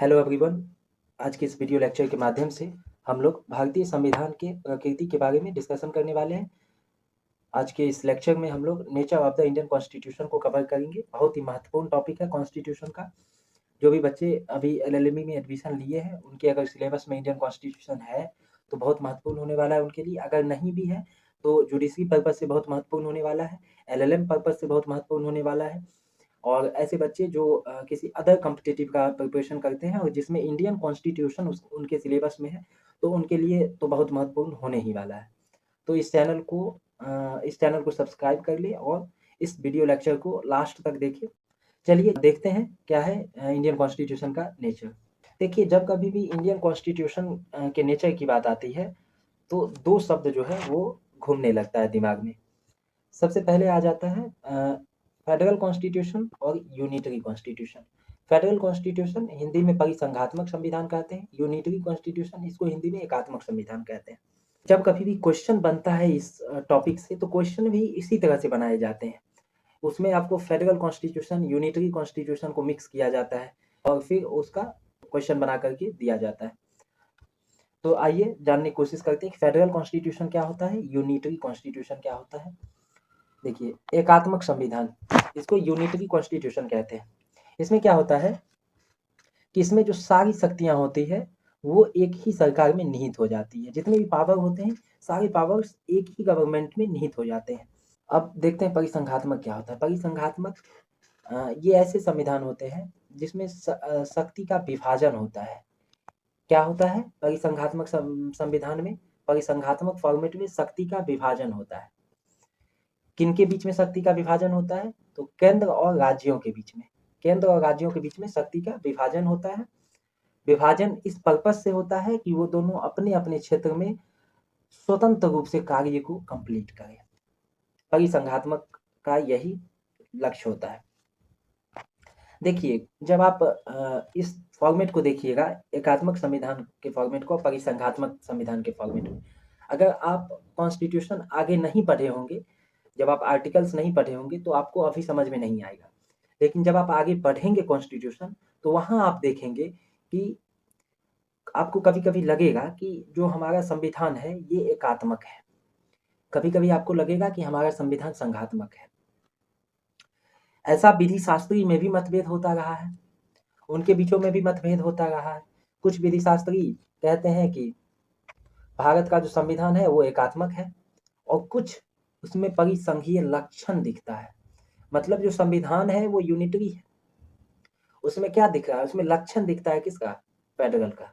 Hello everyone. आज के इस वीडियो लेक्चर के माध्यम से हम लोग भारतीय संविधान के प्रकृति के बारे में डिस्कशन करने वाले हैं। आज के इस लेक्चर में हम लोग nature of the Indian constitution को कवर करेंगे। बहुत ही महत्वपूर्ण टॉपिक है कॉन्स्टिट्यूशन का। जो भी बच्चे अभी LLM में एडमिशन लिए हैं उनके अगर सिलेबस में इंडियन कॉन्स्टिट्यूशन है तो बहुत महत्वपूर्ण होने वाला है उनके लिए। अगर नहीं भी है तो जुडिशरी पर्पज से बहुत महत्वपूर्ण होने वाला है, LLM पर्पज से बहुत महत्वपूर्ण होने वाला है। और ऐसे बच्चे जो किसी अदर कॉम्पिटिटिव का प्रिपरेशन करते हैं और जिसमें इंडियन कॉन्स्टिट्यूशन उनके सिलेबस में है तो उनके लिए तो बहुत महत्वपूर्ण होने ही वाला है। तो इस चैनल को सब्सक्राइब कर ले और इस वीडियो लेक्चर को लास्ट तक देखिए। चलिए देखते हैं क्या है इंडियन कॉन्स्टिट्यूशन का नेचर। देखिए, जब कभी भी इंडियन कॉन्स्टिट्यूशन के नेचर की बात आती है तो दो शब्द जो है वो घूमने लगता है दिमाग में। सबसे पहले आ जाता है फेडरल कॉन्स्टिट्यूशन और unitary constitution. Federal constitution Hindi में परिसंघात्मक संविधान कहते हैं, यूनिटरी कॉन्स्टिट्यूशन इसको हिंदी में एकात्मक संविधान कहते हैं। जब कभी भी क्वेश्चन बनता है इस टॉपिक से तो क्वेश्चन भी इसी तरह से बनाए जाते हैं। उसमें आपको फेडरल कॉन्स्टिट्यूशन यूनिटरी कॉन्स्टिट्यूशन को मिक्स किया जाता है और फिर उसका क्वेश्चन बना करके दिया जाता है। तो आइए जानने की कोशिश करते हैं कि फेडरल कॉन्स्टिट्यूशन क्या होता है, यूनिटरी कॉन्स्टिट्यूशन क्या होता है। देखिए, एकात्मक संविधान इसको यूनिटरी कॉन्स्टिट्यूशन कहते हैं। इसमें क्या होता है कि इसमें जो सारी शक्तियां होती है वो एक ही सरकार में निहित हो जाती है। जितने भी पावर होते हैं सारे पावर्स एक ही गवर्नमेंट में निहित हो जाते हैं। अब देखते हैं परिसंघात्मक क्या होता है। परिसंघात्मक ये ऐसे संविधान होते हैं जिसमें शक्ति का विभाजन होता है। क्या होता है परिसंघात्मक संविधान में? परिसंघात्मक फॉर्मेट में शक्ति का विभाजन होता है। किनके बीच में शक्ति का विभाजन होता है? तो केंद्र और राज्यों के बीच में। केंद्र और राज्यों के बीच में शक्ति का विभाजन होता है। विभाजन इस पर्पस से होता है कि वो दोनों अपने अपने क्षेत्र में स्वतंत्र रूप से कार्य को कंप्लीट करें। परिसंघात्मक का यही लक्ष्य होता है। देखिए, जब आप इस फॉर्मेट को देखिएगा, एकात्मक संविधान के फॉर्मेट को, परिसंघात्मक संविधान के फॉर्मेट में, अगर आप कॉन्स्टिट्यूशन आगे नहीं पढ़े होंगे, जब आप आर्टिकल्स नहीं पढ़े होंगे तो आपको अभी समझ में नहीं आएगा। लेकिन जब आप आगे पढ़ेंगे कॉन्स्टिट्यूशन तो वहां आप देखेंगे कि आपको कभी कभी लगेगा कि जो हमारा संविधान है ये एकात्मक है, कभी कभी आपको लगेगा कि हमारा संविधान संघात्मक है। ऐसा विधि शास्त्री में भी मतभेद होता रहा है, उनके बीचों में भी मतभेद होता रहा है। कुछ विधि शास्त्री कहते हैं कि भारत का जो संविधान है वो एकात्मक है और कुछ उसमें परिसंघीय लक्षण दिखता है। मतलब जो संविधान है वो यूनिटरी है, उसमें क्या दिख रहा है? उसमें लक्षण दिखता है किसका? फेडरल का।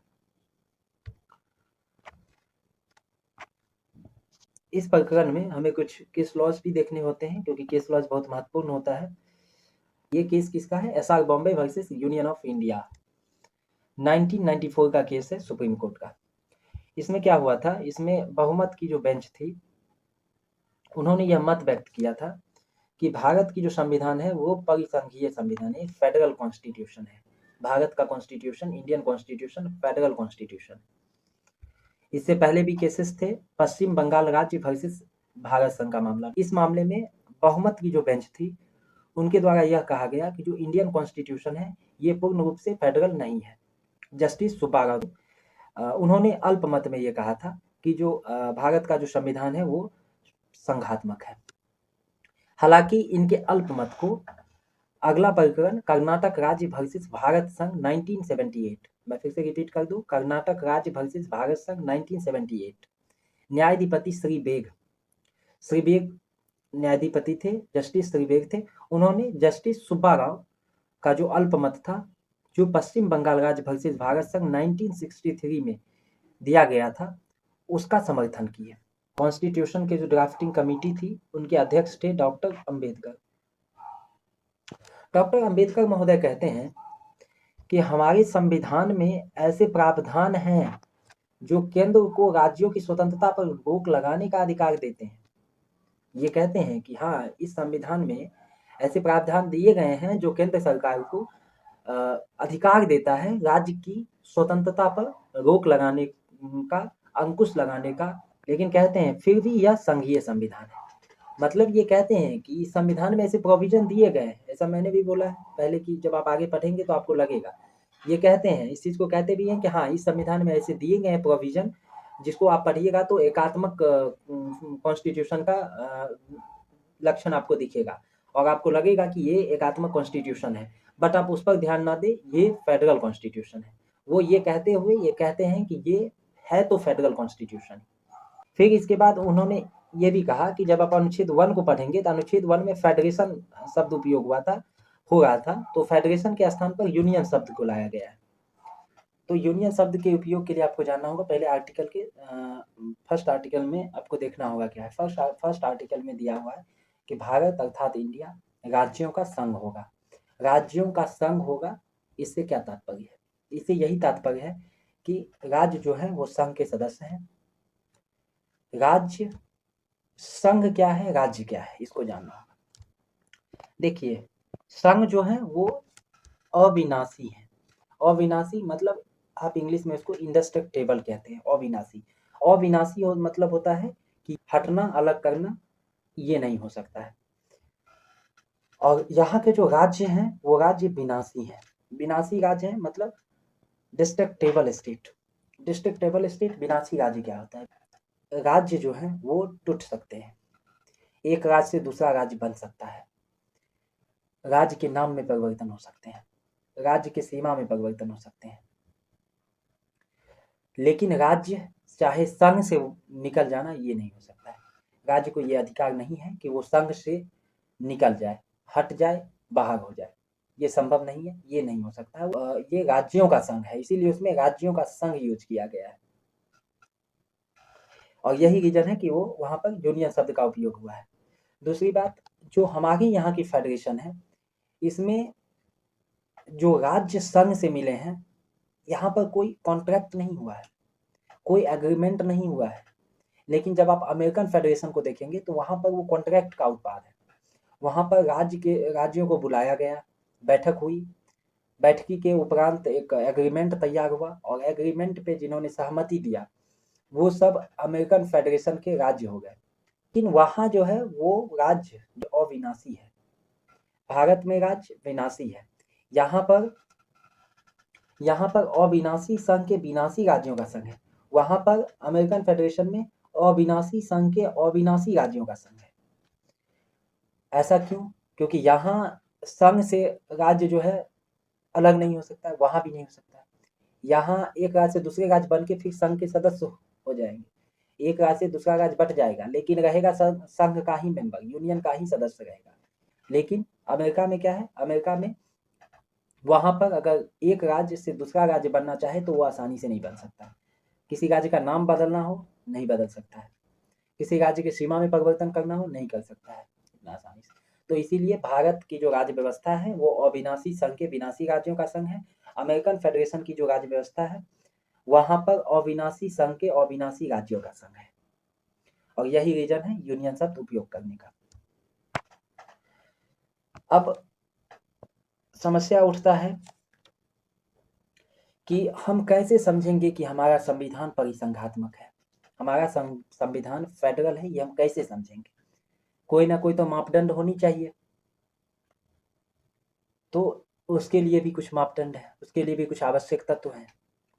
इस प्रकरण में हमें कुछ केस लॉज भी देखने होते हैं क्योंकि केस लॉज बहुत महत्वपूर्ण होता है। ये केस किसका है? SR Bombay versus union of India, 1994 का केस है सुप्रीम कोर्ट का। इसमें क्या हुआ था? इसमें बहुमत की जो बेंच थी उन्होंने यह मत व्यक्त किया था कि भारत की जो संविधान है वो परिसंघीय संविधान है, फेडरल कॉन्स्टिट्यूशन है। भारत का constitution, Indian constitution federal constitution. इससे पहले भी केसेस थे, पश्चिम बंगाल राज्य वर्सेस भारत संघ का मामला। इस मामले में बहुमत की जो बेंच थी उनके द्वारा यह कहा गया कि जो इंडियन कॉन्स्टिट्यूशन है ये पूर्ण रूप से फेडरल नहीं है। जस्टिस सुब्बाराव उन्होंने अल्पमत में ये कहा था कि जो भारत का जो संविधान है वो संघात्मक है। हालांकि इनके अल्पमत को अगला प्रकरण कर्नाटक राज्य वर्सेस भारत संघ 1978, मैं फिर से रिपीट कर दूं, कर्नाटक राज्य वर्सेस भारत संघ 1978, न्यायाधिपति श्री बेग न्यायाधिपति थे, जस्टिस श्री बेग थे। उन्होंने जस्टिस सुब्बाराव का जो अल्पमत था जो पश्चिम बंगाल राज्य वर्सेस भारत संघ 1963 में दिया गया था उसका समर्थन किया। कॉन्स्टिट्यूशन के जो ड्राफ्टिंग कमेटी थी उनके अध्यक्ष थे डॉक्टर अंबेडकर। डॉक्टर अंबेडकर महोदय कहते हैं कि हमारे संविधान में ऐसे प्रावधान हैं जो केंद्र को राज्यों की स्वतंत्रता पर रोक लगाने का अधिकार देते हैं। ये कहते हैं कि हाँ, इस संविधान में ऐसे प्रावधान दिए गए हैं जो केंद्र सरकार को अधिकार देता है राज्य की स्वतंत्रता पर रोक लगाने का, अंकुश लगाने का। लेकिन कहते हैं फिर भी यह संघीय संविधान है। मतलब ये कहते हैं कि संविधान में ऐसे प्रोविजन दिए गए हैं। ऐसा मैंने भी बोला है पहले कि जब आप आगे पढ़ेंगे तो आपको लगेगा ये कहते हैं, इस चीज़ को कहते भी हैं कि हाँ, इस संविधान में ऐसे दिए गए हैं प्रोविज़न, जिसको आप पढ़िएगा तो एकात्मक कॉन्स्टिट्यूशन का लक्षण आपको दिखेगा और आपको लगेगा कि ये एकात्मक कॉन्स्टिट्यूशन है, बट आप उस पर ध्यान ना दें, ये फेडरल कॉन्स्टिट्यूशन है। वो ये कहते हुए ये कहते हैं कि ये है तो फेडरल कॉन्स्टिट्यूशन। फिर इसके बाद उन्होंने ये भी कहा कि जब आप अनुच्छेद 1 को पढ़ेंगे तो अनुच्छेद 1 में फेडरेशन शब्द उपयोग हो रहा था, तो फेडरेशन के स्थान पर यूनियन शब्द को लाया गया है। तो यूनियन शब्द के उपयोग के लिए आपको जानना होगा, पहले आर्टिकल के फर्स्ट आर्टिकल में आपको देखना होगा क्या है। फर्स्ट आर्टिकल में दिया हुआ है कि भारत अर्थात इंडिया राज्यों का संघ होगा। राज्यों का संघ होगा, इससे क्या तात्पर्य है? इससे यही तात्पर्य है कि राज्य जो है वो संघ के सदस्य हैं। राज्य संघ क्या है, राज्य क्या है, इसको जानना होगा। देखिए, संघ जो है वो अविनाशी है। अविनाशी मतलब आप इंग्लिश में उसको इंडेस्ट्रक्टेबल कहते हैं। अविनाशी, अविनाशी और मतलब होता है कि हटना, अलग करना, ये नहीं हो सकता है। और यहाँ के जो राज्य हैं वो राज्य विनाशी हैं। विनाशी राज्य है मतलब डिस्ट्रक्टेबल स्टेट। डिस्ट्रक्टेबल स्टेट, विनाशी राज्य क्या होता है? राज्य जो है वो टूट सकते हैं, एक राज्य से दूसरा राज्य बन सकता है, राज्य के नाम में परिवर्तन हो सकते हैं, राज्य की सीमा में परिवर्तन हो सकते हैं, लेकिन राज्य चाहे संघ से निकल जाना ये नहीं हो सकता है। राज्य को ये अधिकार नहीं है कि वो संघ से निकल जाए, हट जाए, बाहर हो जाए, ये संभव नहीं है, ये नहीं हो सकता है। ये राज्यों का संघ है, इसीलिए उसमें राज्यों का संघ यूज किया गया है और यही रीजन है कि वो वहां पर यूनियन शब्द का उपयोग हुआ है। दूसरी बात, जो हमारी यहाँ की फेडरेशन है, इसमें जो राज्य संघ से मिले हैं, यहाँ पर कोई कॉन्ट्रैक्ट नहीं हुआ है, कोई एग्रीमेंट नहीं हुआ है। लेकिन जब आप अमेरिकन फेडरेशन को देखेंगे तो वहां पर वो कॉन्ट्रैक्ट का उत्पाद है। वहां पर राज्यों को बुलाया गया, बैठक हुई, बैठकी के उपरांत एक एग्रीमेंट तैयार हुआ और एग्रीमेंट पे जिन्होंने सहमति दिया वो सब अमेरिकन फेडरेशन के राज्य हो गए। लेकिन वहाँ जो है वो राज्य अविनाशी है। भारत में राज्य विनाशी है, यहाँ पर अविनाशी संघ के विनाशी राज्यों का संघ है। वहां पर अमेरिकन फेडरेशन में अविनाशी संघ के अविनाशी राज्यों का संघ है। ऐसा क्यों? क्योंकि यहाँ संघ से राज्य जो है अलग नहीं हो सकता है, वहां भी नहीं हो सकता है। यहाँ एक राज्य से दूसरे राज्य बन के फिर संघ के सदस्य हो जाएंगे, एक राज्य से दूसरा राज्य बट जाएगा, लेकिन रहेगा संघ का ही मेंबर, यूनियन का ही सदस्य रहेगा। लेकिन अमेरिका में क्या है, अमेरिका में वहां पर अगर एक राज्य से दूसरा राज्य बनना चाहे तो वो आसानी से नहीं बन सकता है। किसी राज्य का नाम बदलना हो नहीं बदल सकता है, किसी राज्य की सीमा में परिवर्तन करना हो नहीं कर सकता है इतना आसानी से। तो इसीलिए भारत की जो राज्य व्यवस्था है वो अविनाशी संघ के विनाशी राज्यों का संघ है। अमेरिकन फेडरेशन की जो राज्य व्यवस्था है वहां पर अविनाशी संघ के अविनाशी राज्यों का संघ है और यही रीजन है यूनियन शब्द उपयोग करने का। अब समस्या उठता है कि हम कैसे समझेंगे कि हमारा संविधान परिसंघात्मक है, हमारा संविधान फेडरल है, ये हम कैसे समझेंगे? कोई ना कोई तो मापदंड होनी चाहिए। तो उसके लिए भी कुछ मापदंड है, उसके लिए भी कुछ आवश्यक तत्व हैं।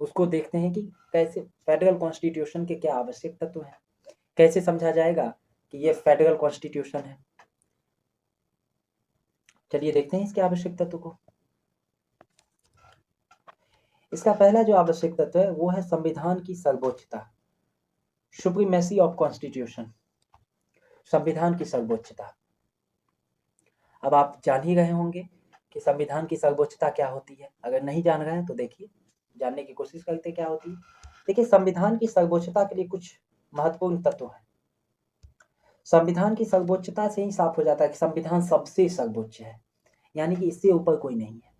उसको देखते हैं कि कैसे फेडरल कॉन्स्टिट्यूशन के क्या आवश्यक तत्व हैं, कैसे समझा जाएगा कि ये फेडरल कॉन्स्टिट्यूशन है। चलिए देखते हैं इसके आवश्यक तत्व को। इसका पहला जो आवश्यक तत्व है वो है संविधान की सर्वोच्चता, सुप्रीमेसी ऑफ कॉन्स्टिट्यूशन, संविधान की सर्वोच्चता। अब आप जान ही रहे होंगे कि संविधान की सर्वोच्चता क्या होती है। अगर नहीं जान रहे हैं तो देखिए, जानने की कोशिश करते क्या होती है। देखिए, संविधान की सर्वोच्चता के लिए कुछ महत्वपूर्ण तत्व हैं। संविधान की सर्वोच्चता से ही साफ हो जाता है कि संविधान सबसे सर्वोच्च है, यानी कि इससे ऊपर कोई नहीं है,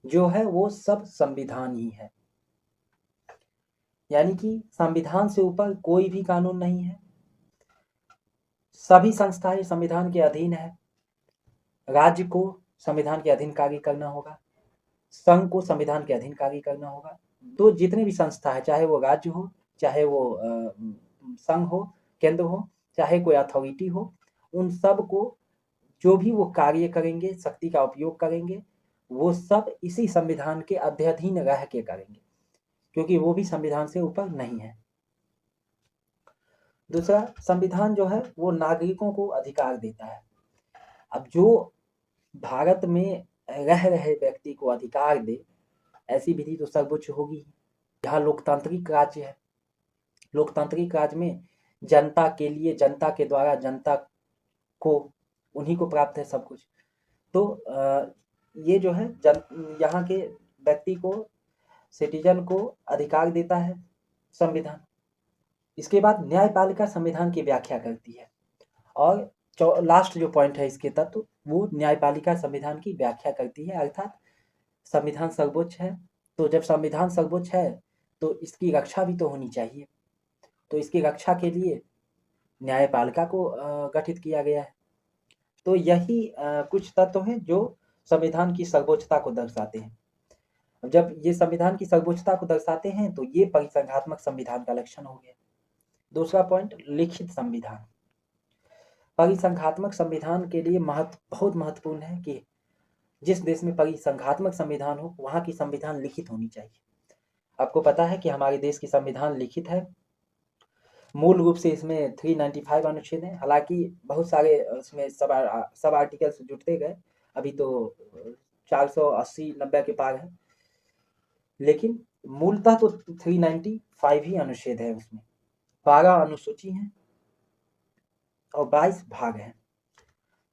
जो है वो सब संविधान ही है। यानी कि संविधान से ऊपर कोई भी कानून नहीं है, सभी संस्थाएं संविधान के अधीन है, राज्य को संविधान के अधीन कार्य करना होगा, संघ को संविधान के अधीन कार्य करना होगा। तो जितने भी संस्था है, चाहे वो राज्य हो, चाहे वो संघ हो, केंद्र हो, चाहे कोई अथॉरिटी हो, उन सब को जो भी वो कार्य करेंगे, शक्ति का उपयोग करेंगे, वो सब इसी संविधान के अध्ययन रह के करेंगे, क्योंकि वो भी संविधान से ऊपर नहीं है। दूसरा, संविधान जो है वो नागरिकों को अधिकार देता है। अब जो भारत में रह रहे व्यक्ति को अधिकार दे, ऐसी विधि तो सर्वोच्च होगी। यहाँ लोकतांत्रिक राज्य है, लोकतांत्रिक राज्य में जनता के लिए, जनता के द्वारा जनता को, उन्हीं को प्राप्त है सब कुछ। तो ये जो है यहाँ के व्यक्ति को, सिटीजन को अधिकार देता है संविधान। इसके बाद न्यायपालिका संविधान की व्याख्या करती है, और लास्ट जो पॉइंट है इसके तत्व, वो न्यायपालिका संविधान की व्याख्या करती है, अर्थात संविधान सर्वोच्च है, तो जब संविधान सर्वोच्च है तो इसकी रक्षा भी तो होनी चाहिए। तो इसकी रक्षा के लिए न्यायपालिका को गठित किया गया है। तो यही कुछ तत्व हैं जो संविधान की सर्वोच्चता को दर्शाते हैं। जब ये संविधान की सर्वोच्चता को दर्शाते हैं तो ये परिसंघात्मक संविधान का लक्षण हो गया। दूसरा पॉइंट, लिखित संविधान। परिसंघात्मक संविधान के लिए बहुत महत्वपूर्ण है कि जिस देश में परिसंघात्मक संविधान हो वहाँ की संविधान लिखित होनी चाहिए। आपको पता है कि हमारे देश की संविधान लिखित है। मूल रूप से इसमें 395 अनुच्छेद हैं, हालांकि बहुत सारे इसमें सब आर्टिकल्स जुड़ते गए, अभी तो 480-90 के पार है, लेकिन मूलतः तो 395 ही अनुच्छेद है। उसमें 12 अनुसूची हैं और 22 भाग हैं।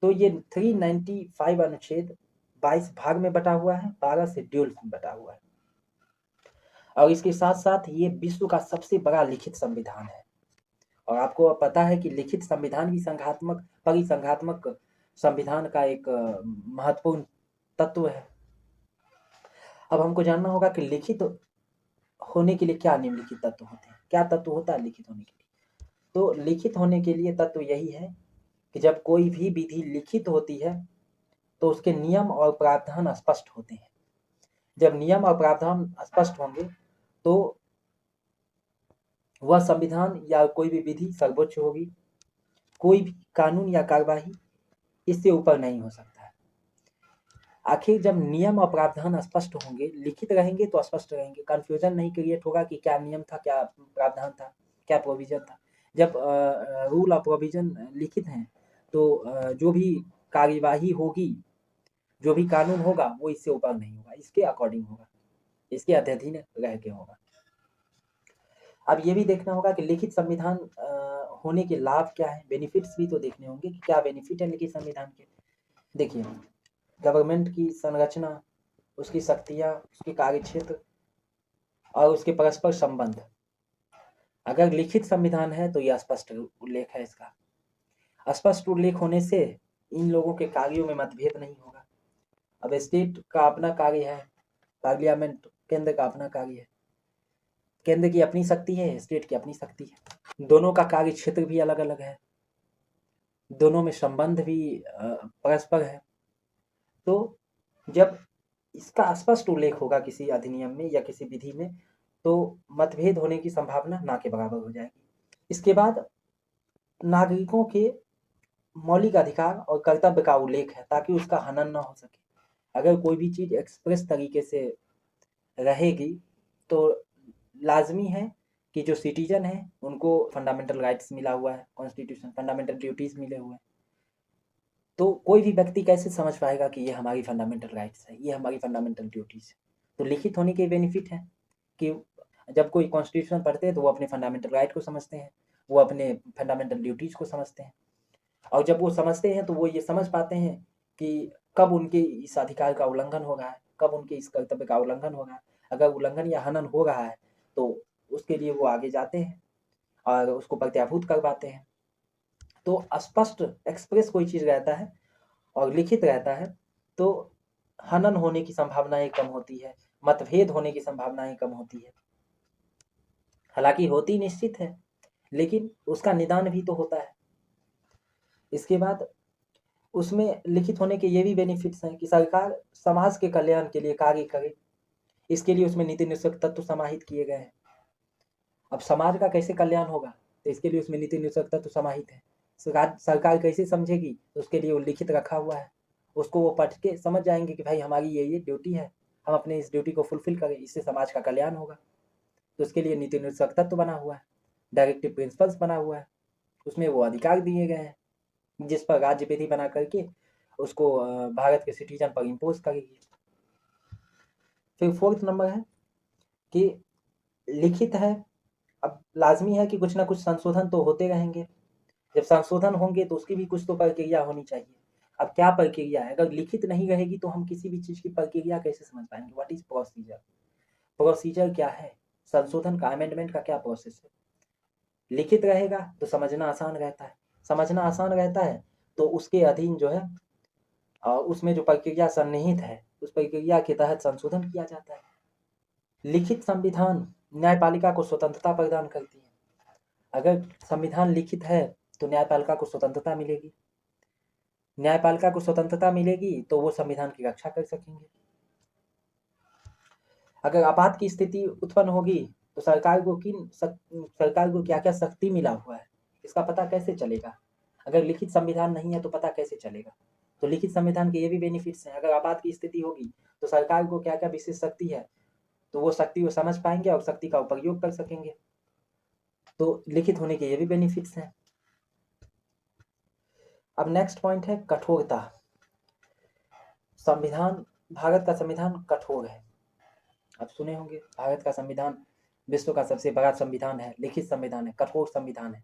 तो ये 395 अनुच्छेद 22 भाग में बटा हुआ है, 12 शेड्यूल में बटा हुआ है, और इसके साथ साथ ये विश्व का सबसे बड़ा लिखित संविधान है। और आपको पता है कि लिखित संविधान भी परिसंघात्मक संविधान का एक महत्वपूर्ण तत्व है। अब हमको जानना होगा कि लिखित होने के लिए क्या निम्नलिखित तत्व होते हैं, क्या तत्व होता है लिखित होने के लिए। तो लिखित होने के लिए तत्व यही है कि जब कोई भी विधि लिखित होती है तो उसके नियम और प्रावधान स्पष्ट होते हैं। जब नियम और प्रावधान स्पष्ट होंगे तो वह संविधान या कोई भी विधि सर्वोच्च होगी। कोई भी कानून या कार्यवाही इससे ऊपर नहीं हो सकता है। आखिर जब नियम और प्रावधान स्पष्ट होंगे, लिखित रहेंगे तो स्पष्ट रहेंगे, कंफ्यूजन नहीं क्रिएट होगा कि क्या नियम था, क्या प्रावधान था, क्या प्रोविजन था। जब रूल और प्रोविजन लिखित हैं तो जो भी कार्यवाही होगी, जो भी कानून होगा, वो इससे ऊपर नहीं होगा, इसके अकॉर्डिंग होगा, इसके अधीन रह के होगा। अब ये भी देखना होगा कि लिखित संविधान होने के लाभ क्या है, बेनिफिट्स भी तो देखने होंगे कि क्या बेनिफिट है लिखित संविधान के। देखिए, गवर्नमेंट की संरचना, उसकी शक्तियाँ, उसके कार्यक्षेत्र और उसके परस्पर संबंध, अगर लिखित संविधान है तो यह स्पष्ट उल्लेख है। इसका स्पष्ट उल्लेख होने से इन लोगों के कार्यों में मतभेद नहीं होगा। अब स्टेट का अपना कार्य है, पार्लियामेंट केंद्र का अपना कार्य है, केंद्र की अपनी शक्ति है, स्टेट की अपनी शक्ति है, दोनों का कार्य क्षेत्र भी अलग अलग है, दोनों में संबंध भी परस्पर है। तो जब इसका स्पष्ट उल्लेख होगा किसी अधिनियम में या किसी विधि में तो मतभेद होने की संभावना ना के बराबर हो जाएगी। इसके बाद नागरिकों के मौलिक अधिकार और कर्तव्य का उल्लेख है ताकि उसका हनन ना हो सके। अगर कोई भी चीज़ एक्सप्रेस तरीके से रहेगी तो लाजमी है कि जो सिटीजन है उनको फंडामेंटल राइट्स मिला हुआ है, कॉन्स्टिट्यूशन, फंडामेंटल ड्यूटीज़ मिले हुए हैं। तो कोई भी व्यक्ति कैसे समझ पाएगा कि ये हमारी फंडामेंटल राइट्स है, ये हमारी फंडामेंटल ड्यूटीज़ है। तो लिखित होने के बेनिफिट है कि जब कोई कॉन्स्टिट्यूशन पढ़ते हैं तो वो अपने फंडामेंटल राइट को समझते हैं, वो अपने फंडामेंटल ड्यूटीज़ को समझते हैं, और जब वो समझते हैं तो वो ये समझ पाते हैं कि कब उनके इस अधिकार का उल्लंघन हो रहा है, कब उनके इस कर्तव्य का उल्लंघन हो रहा है। अगर उल्लंघन या हनन हो रहा है तो उसके लिए वो आगे जाते हैं और उसको प्रत्याभूत करवाते हैं। तो स्पष्ट एक्सप्रेस कोई चीज़ रहता है और लिखित रहता है तो हनन होने की संभावनाएं कम होती है, मतभेद होने की संभावनाएं कम होती है। हालांकि होती निश्चित है, लेकिन उसका निदान भी तो होता है। इसके बाद उसमें लिखित होने के ये भी बेनिफिट्स हैं कि सरकार समाज के कल्याण के लिए कार्य करे, इसके लिए उसमें नीति निषेध तत्व समाहित किए गए हैं। अब समाज का कैसे कल्याण होगा तो इसके लिए उसमें नीति निषेध तत्व समाहित है। सरकार कैसे समझेगी तो उसके लिए वो लिखित रखा हुआ है, उसको वो पढ़ के समझ जाएंगे कि भाई हमारी ये ड्यूटी है, हम अपने इस ड्यूटी को फुलफिल करें, इससे समाज का कल्याण होगा। तो उसके लिए नीति निर्देशक तत्व बना हुआ है, डायरेक्टिव प्रिंसिपल्स बना हुआ है, उसमें वो अधिकार दिए गए हैं जिस पर राज्य विधि बना करके उसको भारत के सिटीजन पर इम्पोज करेगी। फिर फोर्थ नंबर है कि लिखित है। अब लाजमी है कि कुछ ना कुछ संशोधन तो होते रहेंगे, जब संशोधन होंगे तो उसकी भी कुछ तो प्रक्रिया होनी चाहिए। अब क्या प्रक्रिया है, अगर लिखित नहीं रहेगी तो हम किसी भी चीज की प्रक्रिया कैसे समझ पाएंगे? What is procedure? प्रोसीजर क्या है, संशोधन का, अमेंडमेंट का क्या प्रोसेस है? लिखित रहेगा तो समझना आसान रहता है, समझना आसान रहता है तो उसके अधीन जो है उसमें जो प्रक्रिया सन्निहित है उस प्रक्रिया के तहत संशोधन किया जाता है। लिखित संविधान न्यायपालिका को स्वतंत्रता प्रदान करती है। अगर संविधान लिखित है तो न्यायपालिका को स्वतंत्रता मिलेगी, न्यायपालिका को स्वतंत्रता मिलेगी तो वो संविधान की रक्षा कर सकेंगे। अगर आपात की स्थिति उत्पन्न होगी तो सरकार को क्या क्या शक्ति मिला हुआ है इसका पता कैसे चलेगा? अगर लिखित संविधान नहीं है तो पता कैसे चलेगा? तो लिखित संविधान के ये भी बेनिफिट्स हैं। अगर आपात की स्थिति होगी तो सरकार को क्या क्या विशेष शक्ति है तो वो शक्ति को समझ पाएंगे और शक्ति का उपयोग कर सकेंगे। तो लिखित होने के ये भी बेनिफिट्स हैं। अब नेक्स्ट पॉइंट है कठोरता। संविधान, भारत का संविधान कठोर है। आप सुने होंगे भारत का संविधान विश्व का सबसे बड़ा संविधान है, लिखित संविधान है, कठोर संविधान है।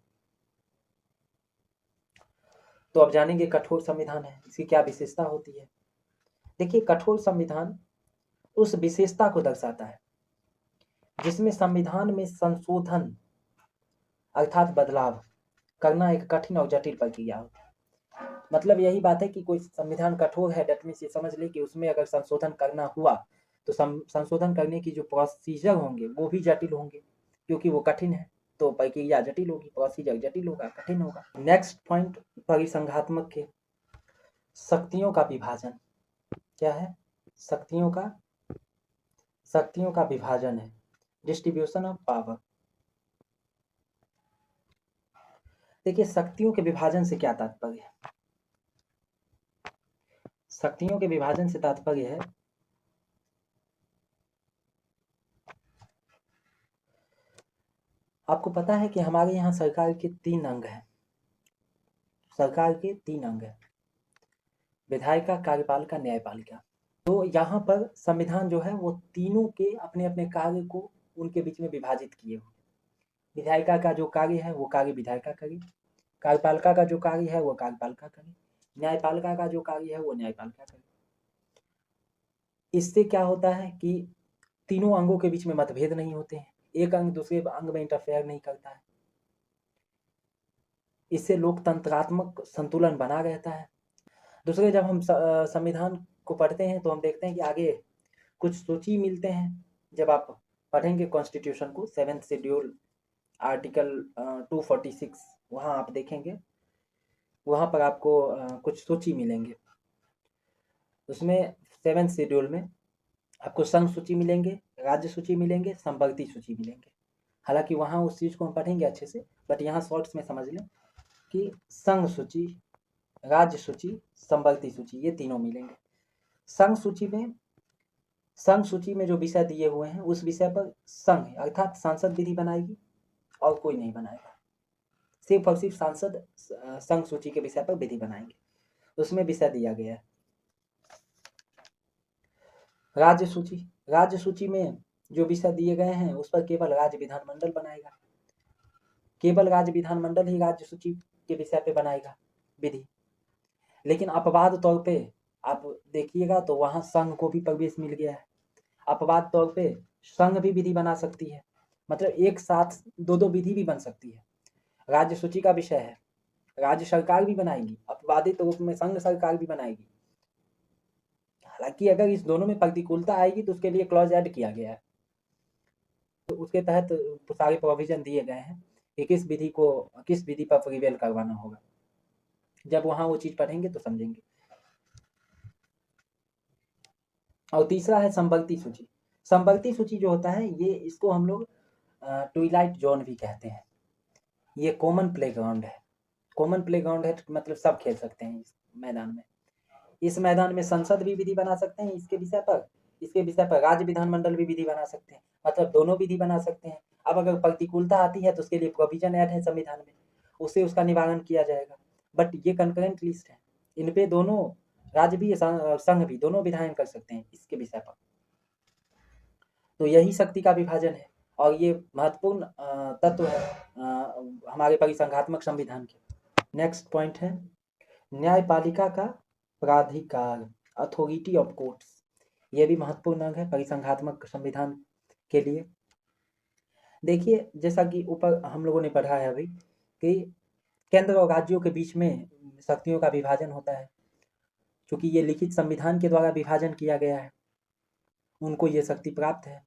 तो अब जानेंगे कठोर संविधान है, इसकी क्या विशेषता होती है। देखिए, कठोर संविधान उस विशेषता को दर्शाता है जिसमें संविधान में संशोधन अर्थात बदलाव करना एक कठिन और जटिल प्रक्रिया हो। मतलब यही बात है कि कोई संविधान कठोर है, डेट मीन्स ये समझ ले कि उसमें अगर संशोधन करना हुआ तो संशोधन करने की जो प्रोसीजर होंगे वो भी जटिल होंगे, क्योंकि वो कठिन है तो प्रक्रिया जटिल होगी, प्रोसीजर जटिल होगा, कठिन होगा। नेक्स्ट पॉइंट परिसंघात्मक के शक्तियों का विभाजन क्या है? शक्तियों का विभाजन है, डिस्ट्रीब्यूशन ऑफ पावर। देखिए, शक्तियों के विभाजन से क्या तात्पर्य है? शक्तियों के विभाजन से तात्पर्य है आपको पता है कि हमारे यहाँ सरकार के 3 अंग हैं। सरकार के 3 अंग हैं, विधायिका, कार्यपालिका, न्यायपालिका। तो यहाँ पर संविधान जो है वो तीनों के अपने अपने कार्य को उनके बीच में विभाजित किए हुए। विधायिका का जो कार्य है वो कार्य विधायिका करे, कार्यपालिका का जो कार्य है वो कार्यपालिका करे, न्यायपालिका का जो कार्य है वो न्यायपालिका करे। इससे क्या होता है कि तीनों अंगों के बीच में मतभेद नहीं होते हैं, एक अंग दूसरे अंग में इंटरफेयर नहीं करता है। इससे लोकतंत्रात्मक संतुलन बना रहता है। दूसरे, जब हम संविधान को पढ़ते हैं तो हम देखते हैं कि आगे कुछ सूची मिलते हैं। जब आप पढ़ेंगे कॉन्स्टिट्यूशन को, 7th शेड्यूल आर्टिकल 246, वहाँ आप देखेंगे, वहाँ पर आपको कुछ सूची मिलेंगे। उसमें 7th शेड्यूल में आपको संघ सूची मिलेंगे, राज्य सूची मिलेंगे, संवर्ती सूची मिलेंगे। हालांकि वहाँ उस चीज़ को हम पढ़ेंगे अच्छे से, बट यहाँ शॉर्ट्स में समझ लें कि संघ सूची, राज्य सूची, संवर्ती सूची, ये तीनों मिलेंगे। संघ सूची में जो विषय दिए हुए हैं उस विषय पर संघ अर्थात सांसद विधि बनाएगी और कोई नहीं बनाएगा। सिर्फ और सिर्फ सांसद संघ सूची के विषय पर विधि बनाएंगे, उसमें विषय दिया गया है। राज्य सूची में जो विषय दिए गए हैं उस पर केवल राज्य विधानमंडल बनाएगा, केवल राज्य विधानमंडल ही राज्य सूची के विषय पे बनाएगा विधि। लेकिन अपवाद तौर पे आप देखिएगा तो वहां संघ को भी प्रवेश मिल गया है। अपवाद तौर पे संघ भी विधि बना सकती है, मतलब एक साथ दो विधि भी बन सकती है। राज्य सूची का विषय है, राज्य सरकार भी बनाएगी, अपवादित रूप में संघ सरकार भी बनाएगी। हालांकि अगर इस दोनों में प्रतिकूलता आएगी तो उसके लिए क्लॉज ऐड किया गया है, तो उसके तहत सारे प्रोविजन दिए गए हैं कि किस विधि पर प्रिवेल करवाना होगा। जब वहां वो चीज पढ़ेंगे तो समझेंगे। और तीसरा है संवर्ती सूची। संवर्ती सूची जो होता है ये, इसको हम लोग ट्विलाइट जोन भी कहते हैं। ये कॉमन प्लेग्राउंड है, कॉमन प्लेग्राउंड है मतलब सब खेल सकते हैं इस मैदान में। इस मैदान में संसद भी विधि बना सकते हैं इसके विषय पर राज्य विधानमंडल भी विधि बना सकते हैं, मतलब दोनों विधि बना सकते हैं। अब अगर प्रतिकूलता आती है तो उसके लिए प्रोविजन ऐड है संविधान में, उससे उसका निवारण किया जाएगा। बट ये कंकरेंट लिस्ट है, इन पे दोनों राज्य भी संघ भी दोनों विधायन कर सकते हैं इसके विषय पर। तो यही शक्ति का विभाजन है और ये महत्वपूर्ण तत्व है हमारे परिसंघात्मक संविधान के। नेक्स्ट पॉइंट है न्यायपालिका का प्राधिकार, अथॉरिटी ऑफ कोर्ट्स। ये भी महत्वपूर्ण अंग है परिसंघात्मक संविधान के लिए। देखिए जैसा कि ऊपर हम लोगों ने पढ़ा है अभी कि केंद्र और राज्यों के बीच में शक्तियों का विभाजन होता है, क्योंकि ये लिखित संविधान के द्वारा विभाजन किया गया है, उनको ये शक्ति प्राप्त है।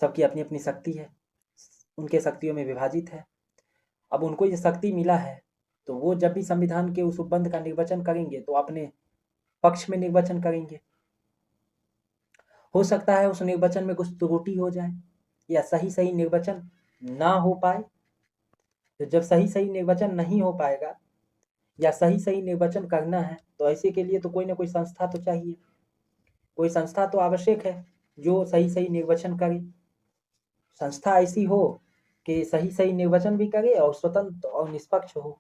सबकी अपनी अपनी शक्ति है, उनके शक्तियों में विभाजित है। अब उनको ये शक्ति मिला है तो वो जब भी संविधान के उस उपबंध का निर्वचन करेंगे तो अपने पक्ष में निर्वचन करेंगे। हो सकता है उस निर्वचन में कुछ त्रुटि हो जाए या सही निर्वचन ना हो पाए। तो जब सही निर्वचन नहीं हो पाएगा या सही निर्वचन करना है तो ऐसे के लिए तो कोई ना कोई संस्था तो चाहिए, कोई संस्था तो आवश्यक है जो सही निर्वचन करे। संस्था ऐसी हो कि सही निर्वचन भी करे और स्वतंत्र और निष्पक्ष हो।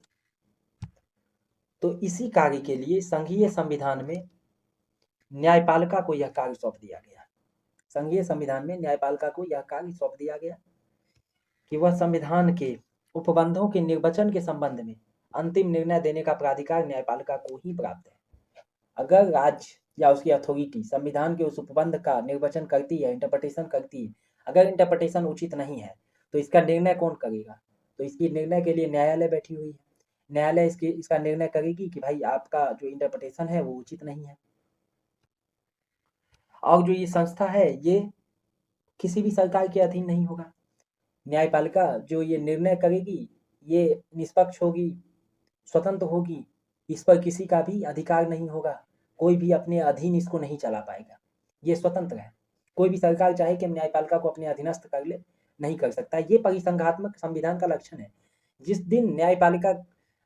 तो इसी कार्य के लिए संघीय संविधान में न्यायपालिका को यह कार्य सौंप दिया गया। संघीय संविधान में न्यायपालिका को यह कार्य सौंप दिया गया कि वह संविधान के उपबंधों के निर्वचन के संबंध में अंतिम निर्णय देने का प्राधिकार न्यायपालिका को ही प्राप्त है। अगर राज्य या उसकी अथॉरिटी संविधान के उस उपबंध का निर्वचन करती है, इंटरप्रिटेशन करती है, अगर इंटरप्रिटेशन उचित नहीं है तो इसका निर्णय कौन करेगा? तो इसकी निर्णय के लिए न्यायालय बैठी हुई है। न्यायालय इसका निर्णय करेगी कि भाई आपका जो इंटरप्रिटेशन है वो उचित नहीं है। और जो ये संस्था है ये किसी भी सरकार के अधीन नहीं होगा। न्यायपालिका जो ये निर्णय करेगी ये निष्पक्ष होगी, स्वतंत्र होगी, इस पर किसी का भी अधिकार नहीं होगा, कोई भी अपने अधीन इसको नहीं चला पाएगा, ये स्वतंत्र है। कोई भी सरकार चाहे कि न्यायपालिका को अपने अधीनस्थ कर ले, नहीं कर सकता। ये परिसंघात्मक संविधान का लक्षण है। जिस दिन न्यायपालिका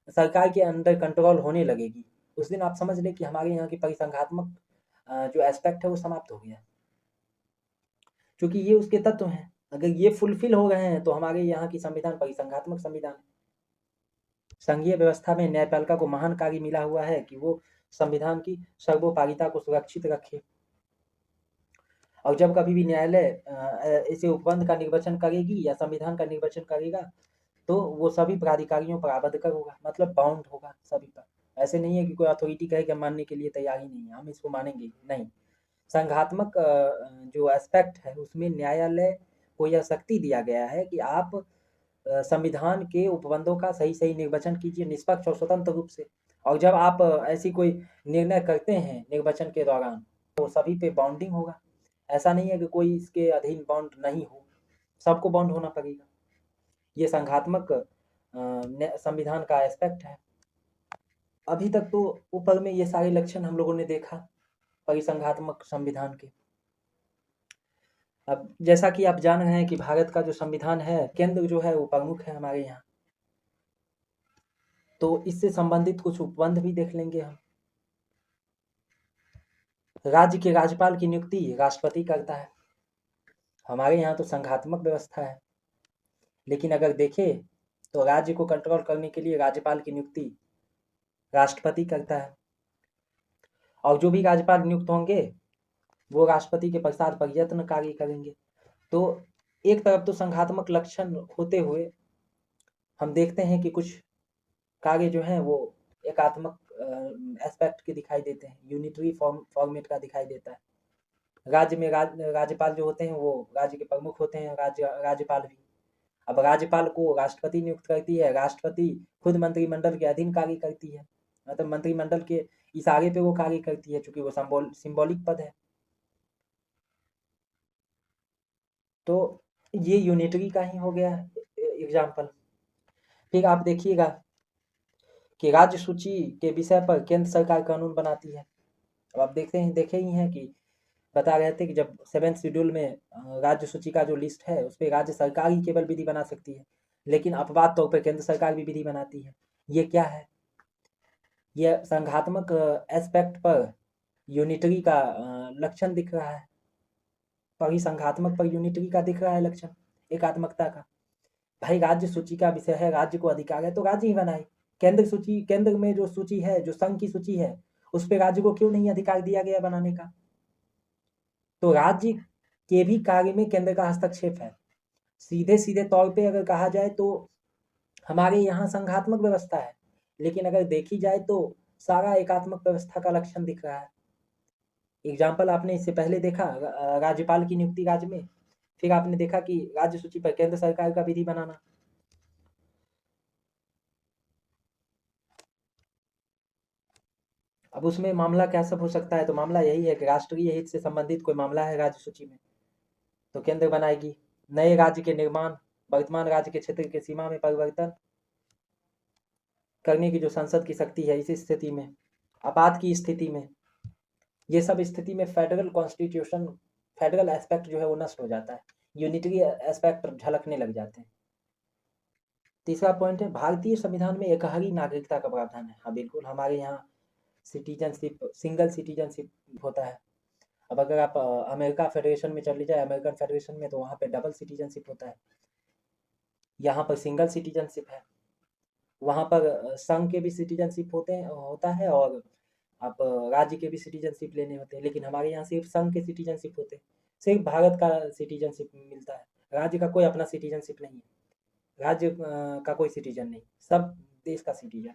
सरकार के अंडर कंट्रोल होने लगेगी उस दिन आप समझ लें कि हमारे यहाँ की परिसंघात्मक जो एस्पेक्ट है वो समाप्त हो गया, क्योंकि ये उसके तत्व हैं। अगर ये फुलफिल हो गए हैं तो हमारे यहाँ की संविधान परिसंघात्मक संविधान है। संघीय व्यवस्था में न्यायपालिका को महान कार्य मिला हुआ है कि वो संविधान की सर्वोपरिता को सुरक्षित रखे। और जब कभी भी न्यायालय ऐसे उपबंध का निर्वचन करेगी या संविधान का निर्वचन करेगा तो वो सभी प्राधिकारियों पर आबद्धकर होगा, मतलब बाउंड होगा सभी पर। ऐसे नहीं है कि कोई अथॉरिटी कहे कि हम मानने के लिए तैयार ही नहीं है, हम इसको मानेंगे नहीं। संघात्मक जो एस्पेक्ट है उसमें न्यायालय को यह शक्ति दिया गया है कि आप संविधान के उपबंधों का सही निर्वचन कीजिए निष्पक्ष और स्वतंत्र रूप से। और जब आप ऐसी कोई निर्णय करते हैं निर्वचन के दौरान तो सभी पे बाउंडिंग होगा। ऐसा नहीं है कि कोई इसके अधीन बाउंड नहीं हो, सबको बाउंड होना पड़ेगा। ये संघात्मक संविधान का एस्पेक्ट है। अभी तक तो ऊपर में ये सारे लक्षण हम लोगों ने देखा परिसंघात्मक संविधान के। अब जैसा कि आप जान रहे हैं कि भारत का जो संविधान है केंद्र जो है वो प्रमुख है हमारे यहाँ, तो इससे संबंधित कुछ उपबंध भी देख लेंगे हम। राज्य के राज्यपाल की नियुक्ति राष्ट्रपति करता है। हमारे यहाँ तो संघात्मक व्यवस्था है, लेकिन अगर देखें तो राज्य को कंट्रोल करने के लिए राज्यपाल की नियुक्ति राष्ट्रपति करता है। और जो भी राज्यपाल नियुक्त होंगे वो राष्ट्रपति के प्रसाद पर यत्न कार्य करेंगे। तो एक तरफ तो संघात्मक लक्षण होते हुए हम देखते हैं कि कुछ कार्य जो हैं वो एकात्मक एस्पेक्ट के दिखाई देते हैं, यूनिटरी फॉर्मेट का दिखाई देता है। राज्य में राज्यपाल जो होते हैं वो राज्य के प्रमुख होते हैं, राज्यपाल भी। अब राज्यपाल को राष्ट्रपति नियुक्त करती है, राष्ट्रपति खुद मंत्रिमंडल के अधीन कार्य करती है, मतलब मंत्रिमंडल के इशारे पे वो कार्य करती है, चूंकि वो सिंबॉलिक पद है। तो ये यूनिटरी का ही हो गया एग्जाम्पल। फिर आप देखिएगा कि राज्य सूची के विषय पर केंद्र सरकार कानून बनाती है। अब आप देखे ही हैं कि बता रहे थे कि जब 7th शेड्यूल में राज्य सूची का जो लिस्ट है उस पर राज्य सरकार ही केवल विधि बना सकती है, लेकिन अपवाद तौर पर केंद्र सरकार भी विधि बनाती है। ये क्या है? ये संघात्मक एस्पेक्ट पर यूनिटरी का लक्षण दिख रहा है, परिसंघात्मक पर यूनिटरी का दिख रहा है लक्षण, एकात्मकता का। भाई राज्य सूची का विषय है, राज्य को अधिकार है तो राज्य ही बनाए। केंद्र सूची, केंद्र में जो सूची है, जो संघ की सूची है, उस पर राज्य को क्यों नहीं अधिकार दिया गया बनाने का? तो राज्य के भी कार्य में केंद्र का हस्तक्षेप है। सीधे सीधे तौर पे अगर कहा जाए तो हमारे यहाँ संघात्मक व्यवस्था है, लेकिन अगर देखी जाए तो सारा एकात्मक व्यवस्था का लक्षण दिख रहा है। एग्जाम्पल आपने इससे पहले देखा राज्यपाल की नियुक्ति राज्य में, फिर आपने देखा कि राज्य सूची पर केंद्र सरकार का विधि बनाना। अब उसमें मामला क्या सब हो सकता है? तो मामला यही है कि राष्ट्रीय हित से संबंधित कोई मामला है राज्य सूची में, तो केंद्र बनाएगी। नए राज्य के निर्माण, वर्तमान राज्य के क्षेत्र की सीमा में परिवर्तन करने की जो संसद की शक्ति है, इस स्थिति में, आपात की स्थिति में, ये सब स्थिति में फेडरल कॉन्स्टिट्यूशन, फेडरल एस्पेक्ट जो है वो नष्ट हो जाता है, यूनिटरी एस्पेक्ट झलकने लग जाते हैं। तीसरा पॉइंट है भारतीय संविधान में एकहरी नागरिकता का प्रावधान है। हाँ बिल्कुल, हमारे यहाँ सिटीजनशिप, सिंगल सिटीजनशिप होता है। अब अगर आप अमेरिका फेडरेशन में चले जाए, अमेरिकन फेडरेशन में, तो वहाँ पे डबल सिटीजनशिप होता है, यहाँ पर सिंगल सिटीजनशिप है। वहाँ पर संघ के भी सिटीजनशिप होता है और आप राज्य के भी सिटीजनशिप लेने होते हैं, लेकिन हमारे यहाँ सिर्फ संघ के सिटीजनशिप होते हैं, सिर्फ भारत का सिटीजनशिप मिलता है, राज्य का कोई अपना सिटीजनशिप नहीं है, राज्य का कोई सिटीजन नहीं, सब देश का सिटीजन।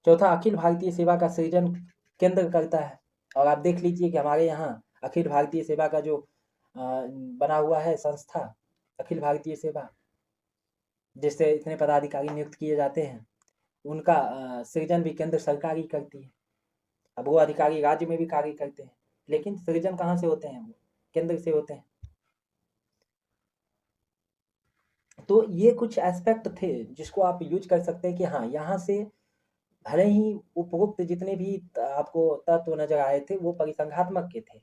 चौथा, अखिल भारतीय सेवा का सृजन केंद्र करता है। और आप देख लीजिए कि हमारे यहाँ अखिल भारतीय सेवा का जो बना हुआ है संस्था, अखिल भारतीय सेवा, जिससे इतने पदाधिकारी नियुक्त किए जाते हैं, उनका सृजन भी केंद्र सरकार ही करती है। अब वो अधिकारी राज्य में भी कार्य करते हैं, लेकिन सृजन कहाँ से होते हैं? वो केंद्र से होते हैं। तो ये कुछ एस्पेक्ट थे जिसको आप यूज कर सकते हैं कि हाँ, यहाँ से भले ही उपरोक्त जितने भी आपको तत्व नजर आए थे वो परिसंघात्मक के थे,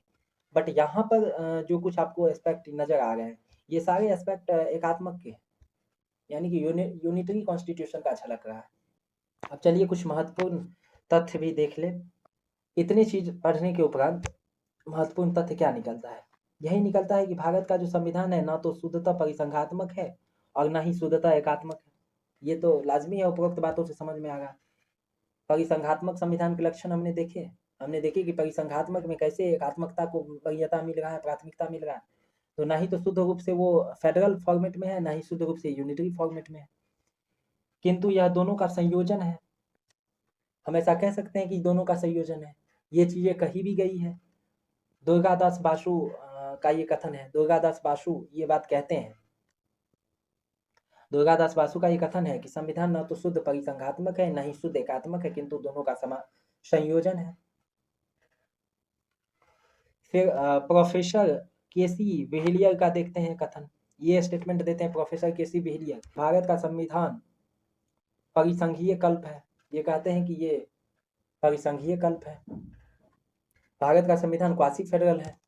बट यहाँ पर जो कुछ आपको एस्पेक्ट नजर आ रहे हैं, ये सारे एस्पेक्ट एकात्मक के हैं, यानी कि यूनिटरी कॉन्स्टिट्यूशन का झलक रहा है। अब चलिए कुछ महत्वपूर्ण तथ्य भी देख ले। इतनी चीज पढ़ने के उपरांत महत्वपूर्ण तथ्य क्या निकलता है? यही निकलता है कि भारत का जो संविधान है ना तो शुद्धता परिसंघात्मक है और ना ही शुद्धता एकात्मक है। ये तो लाजमी है, उपरोक्त बातों से समझ में आ रहा। परिसंघात्मक संविधान के लक्षण हमने देखे कि परिसंघात्मक में कैसे एकात्मकता को वरीयता मिल रहा है, प्राथमिकता मिल रहा है। तो ना ही तो शुद्ध रूप से वो फेडरल फॉर्मेट में है, ना ही शुद्ध रूप से यूनिटरी फॉर्मेट में है, किंतु यह दोनों का संयोजन है। हम ऐसा कह सकते हैं कि दोनों का संयोजन है। ये चीजें कही भी गई है। दुर्गादास बासु का ये कथन है, दुर्गादास बासु ये बात कहते हैं, दुर्गादास बासु का ये कथन है कि संविधान न तो शुद्ध परिसंघात्मक है, न ही शुद्ध एकात्मक है, किंतु दोनों का संयोजन है। फिर प्रोफेसर केसी विहिलियर का देखते हैं कथन। ये स्टेटमेंट देते हैं प्रोफेसर केसी विहिलियर, भारत का संविधान परिसंघीय कल्प है। ये कहते हैं कि ये परिसंघीय कल्प है, भारत का संविधान क्वासी फेडरल है।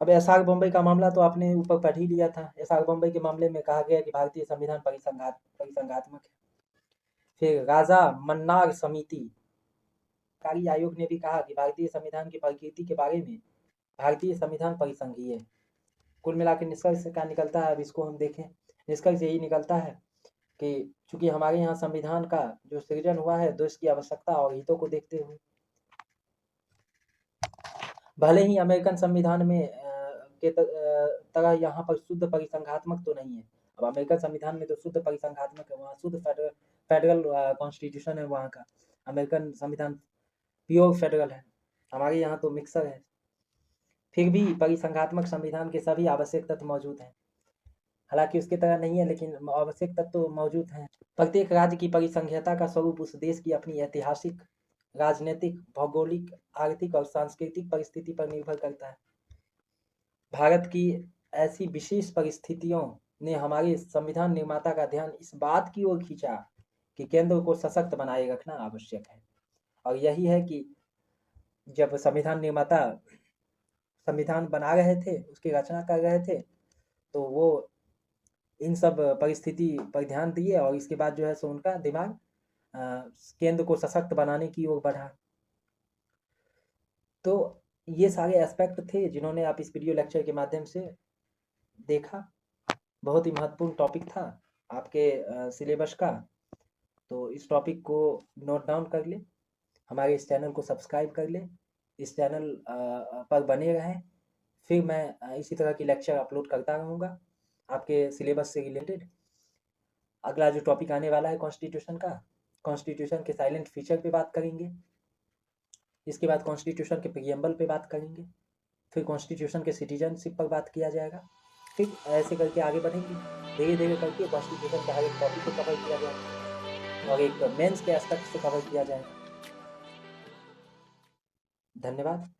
अब एसआर बम्बई का मामला तो आपने ऊपर पढ़ ही लिया था। एसआर बम्बई के मामले में कहा गया कि भारतीय संविधान परिसंघात्मक है। फिर राजा मन्नार समिति कार्य आयोग ने भी कहा कि भारतीय संविधान की प्रकृति के बारे में भारतीय संविधान परिसंघीय है। कुल मिलाकर निष्कर्ष क्या निकलता है, अब इसको हम देखें। निष्कर्ष यही निकलता है कि चूंकि हमारे यहाँ संविधान का जो सृजन हुआ है देश की आवश्यकता और हितों को देखते हुए, भले ही अमेरिकन संविधान में के तरह यहाँ पर शुद्ध परिसंघात्मक तो नहीं है। अब अमेरिकन संविधान में तो शुद्ध परिसंघात्मक है, वहाँ शुद्ध फेडरल कॉन्स्टिट्यूशन है वहाँ का। अमेरिकन संविधान प्योर फेडरल है, हमारे यहाँ तो मिक्सर है। फिर भी परिसंघात्मक संविधान के सभी आवश्यक तत्व मौजूद हैं, हालांकि उसकी तरह नहीं है लेकिन आवश्यक तत्व तो मौजूद हैं। प्रत्येक राज्य की परिसंघीयता का स्वरूप उस देश की अपनी ऐतिहासिक, राजनीतिक, भौगोलिक, आर्थिक और सांस्कृतिक परिस्थिति पर निर्भर करता है। भारत की ऐसी विशेष परिस्थितियों ने हमारे संविधान निर्माता का ध्यान इस बात की ओर खींचा कि केंद्र को सशक्त बनाए रखना आवश्यक है। और यही है कि जब संविधान निर्माता संविधान बना रहे थे, उसकी रचना कर रहे थे, तो वो इन सब परिस्थिति पर ध्यान दिए और इसके बाद जो है सो उनका दिमाग केंद्र को सशक्त बनाने की ओर बढ़ा। तो ये सारे एस्पेक्ट थे जिन्होंने आप इस वीडियो लेक्चर के माध्यम से देखा। बहुत ही महत्वपूर्ण टॉपिक था आपके सिलेबस का, तो इस टॉपिक को नोट डाउन कर ले, हमारे इस चैनल को सब्सक्राइब कर ले, इस चैनल पर बने रहें। फिर मैं इसी तरह की लेक्चर अपलोड करता रहूँगा आपके सिलेबस से रिलेटेड। अगला जो टॉपिक आने वाला है कॉन्स्टिट्यूशन का, कॉन्स्टिट्यूशन के साइलेंट फीचर पे बात करेंगे। इसके बाद कॉन्स्टिट्यूशन के प्रीएम्बल पे बात करेंगे। फिर कॉन्स्टिट्यूशन के सिटीजनशिप पर बात किया जाएगा। फिर ऐसे करके आगे बढ़ेंगे, धीरे धीरे करके कॉन्स्टिट्यूशन के हर एक टॉपिक को कवर किया जाएगा और एक मेंस के एस्पेक्ट से कवर किया जाएगा। धन्यवाद।